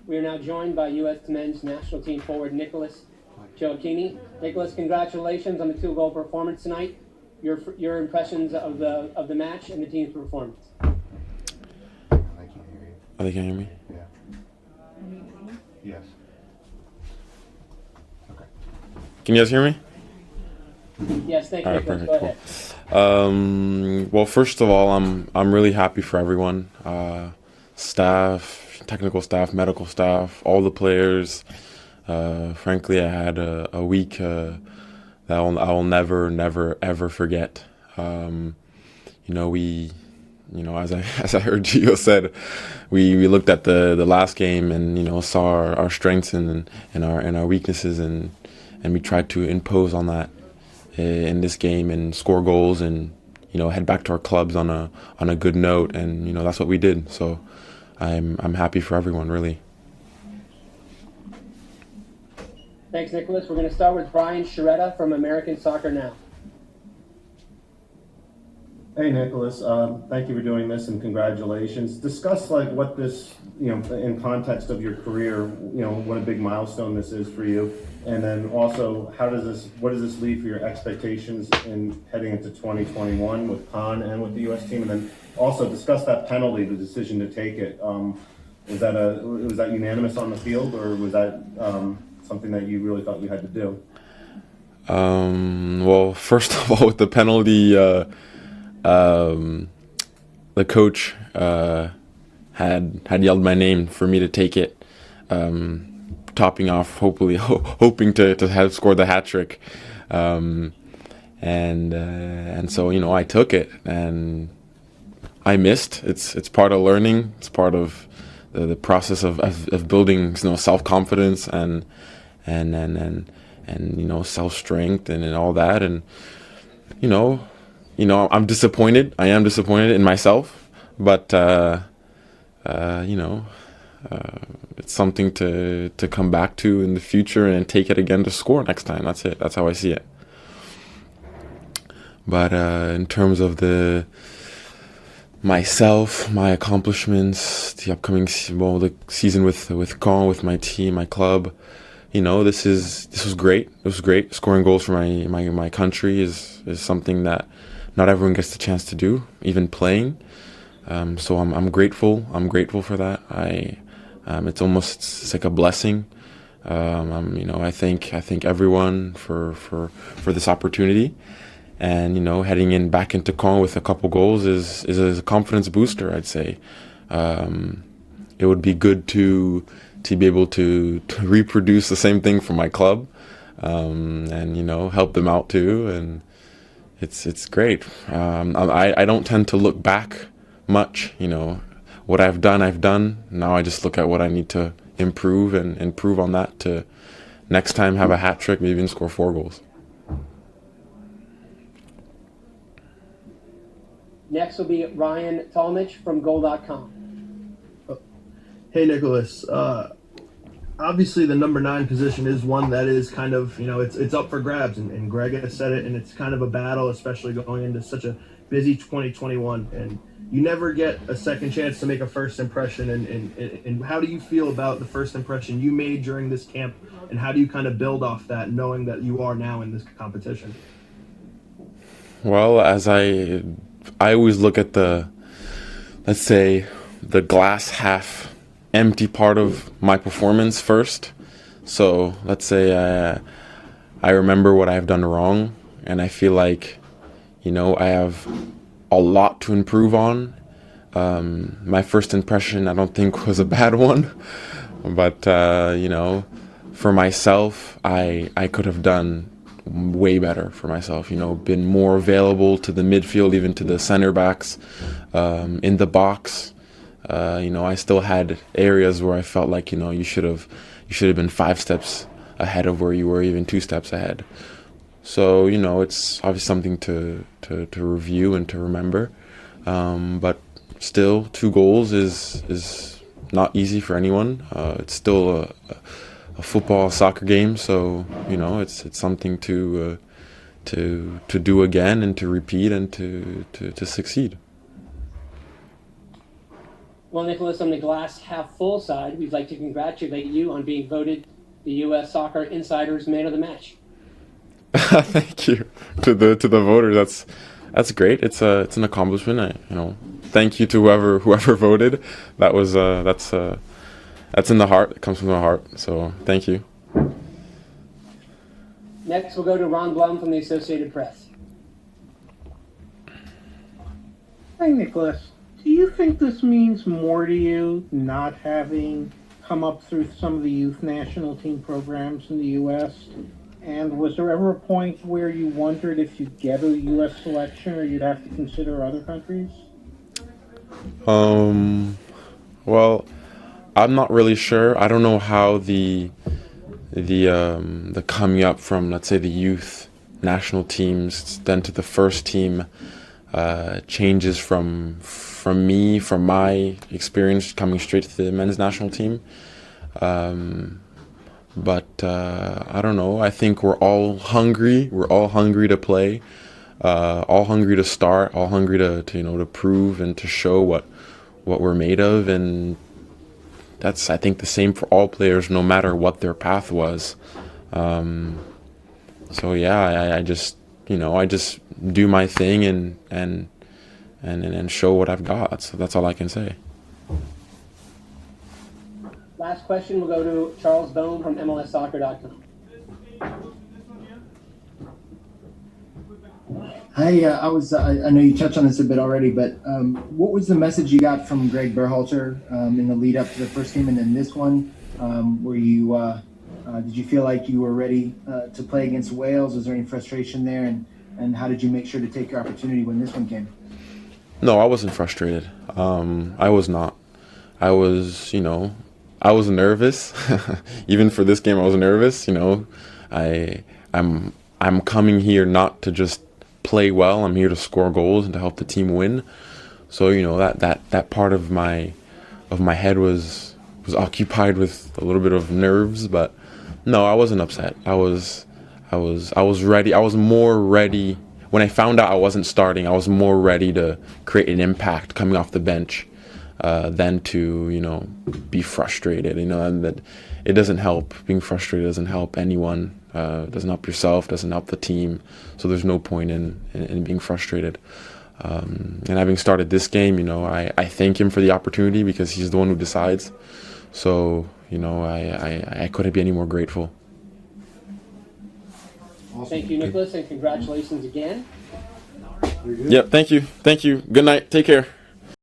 We are now joined by U.S. men's national team forward Nicholas Gioacchini. Nicholas, congratulations on the 2-goal performance tonight. Your impressions of the match and the team's performance. I can't hear you. Oh, they can't hear me? Yeah. Yes. Okay. Can you guys hear me? Yes, thank you. All right, Nicholas. perfect. Go ahead. Cool. Well, first of all, I'm really happy for everyone, staff, technical staff, medical staff, all the players. Frankly, I had a week that I'll never ever forget. As I heard Gio said, we looked at the last game and saw our strengths and our weaknesses and we tried to impose on that in this game and score goals and head back to our clubs on a good note, and that's what we did. So I'm happy for everyone, really. Thanks, Nicholas. We're going to start with Brian Sciaretta from American Soccer Now. Hey, Nicholas. Thank you for doing this and congratulations. Discuss what this, in context of your career, what a big milestone this is for you. And then also, what does this leave for your expectations in heading into 2021 with Con and with the U.S. team? And then also discuss that penalty, the decision to take it. Was that unanimous on the field, or was that something that you really thought you had to do? Well, first of all, with the penalty, the coach had yelled my name for me to take it, topping off hoping to have scored the hat trick, and so I took it and I missed. It's part of learning. It's part of the process of building self-confidence and self strength and all that, and I'm disappointed. I am disappointed in myself, but it's something to come back to in the future and take it again to score next time. That's it. That's how I see it. But in terms of myself, my accomplishments, the upcoming the season with Caen, with my team, my club, this was great. It was great. Scoring goals for my country is something that not everyone gets the chance to do, even playing. So I'm grateful. I'm grateful for that. It's like a blessing. I thank everyone for this opportunity, and heading back into Caen with a couple goals is a confidence booster, I'd say. It would be good to be able to reproduce the same thing for my club, and help them out too, and it's great. I don't tend to look back much. What I've done. Now I just look at what I need to improve and improve on that to next time have a hat trick, maybe even score 4 goals. Next will be Ryan Talmich from Goal.com. Hey, Nicholas. Obviously, the number 9 position is one that is kind of, it's up for grabs, and Greg has said it, and it's kind of a battle, especially going into such a busy 2021. And you never get a second chance to make a first impression. And how do you feel about the first impression you made during this camp, and how do you kind of build off that, knowing that you are now in this competition? Well, as I always look at the glass half empty part of my performance first. So let's say I remember what I've done wrong, and I feel like I have a lot to improve on. My first impression I don't think was a bad one, but for myself I could have done way better for myself, been more available to the midfield, even to the center backs, in the box. I still had areas where I felt like you should have been 5 steps ahead of where you were, even 2 steps ahead. So it's obviously something to review and to remember, but still 2 goals is not easy for anyone. It's still a football, soccer game, so it's something to do again and to repeat and to succeed. Well, Nicholas, on the glass half full side, we'd like to congratulate you on being voted the U.S. Soccer Insider's Man of the Match. Thank you to the voters. That's great. It's an accomplishment. Thank you to whoever voted. That was that's in the heart. It comes from the heart. So thank you. Next, we'll go to Ron Blum from the Associated Press. Hi, Nicholas. Do you think this means more to you not having come up through some of the youth national team programs in the U.S.? And was there ever a point where you wondered if you'd get a U.S. selection or you'd have to consider other countries? Well, I'm not really sure. I don't know how the coming up from, let's say, the youth national teams then to the first team changes from my experience coming straight to the men's national team. But I don't know. I think we're all hungry. We're all hungry to play, all hungry to start, all hungry to prove and to show what we're made of. And that's, I think, the same for all players, no matter what their path was. So yeah, I just do my thing and show what I've got. So that's all I can say. Last question will go to Charles Bone from MLSsoccer.com. Hi, I know you touched on this a bit already, but what was the message you got from Greg Berhalter in the lead up to the first game and then this one? Did you feel like you were ready to play against Wales? Was there any frustration there? And how did you make sure to take your opportunity when this one came? No, I wasn't frustrated. I was not. I was nervous. Even for this game, I was nervous. I'm coming here not to just play well. I'm here to score goals and to help the team win. So that part of my head was occupied with a little bit of nerves, but no, I wasn't upset. I was ready. I was more ready when I found out I wasn't starting. I was more ready to create an impact coming off the bench than to be frustrated. And that it doesn't help. Being frustrated doesn't help anyone. Doesn't help yourself. Doesn't help the team. So there's no point in being frustrated. And having started this game, I thank him for the opportunity because he's the one who decides. So I couldn't be any more grateful. Thank you, Nicholas, and congratulations again. Yep. Thank you. Good night. Take care.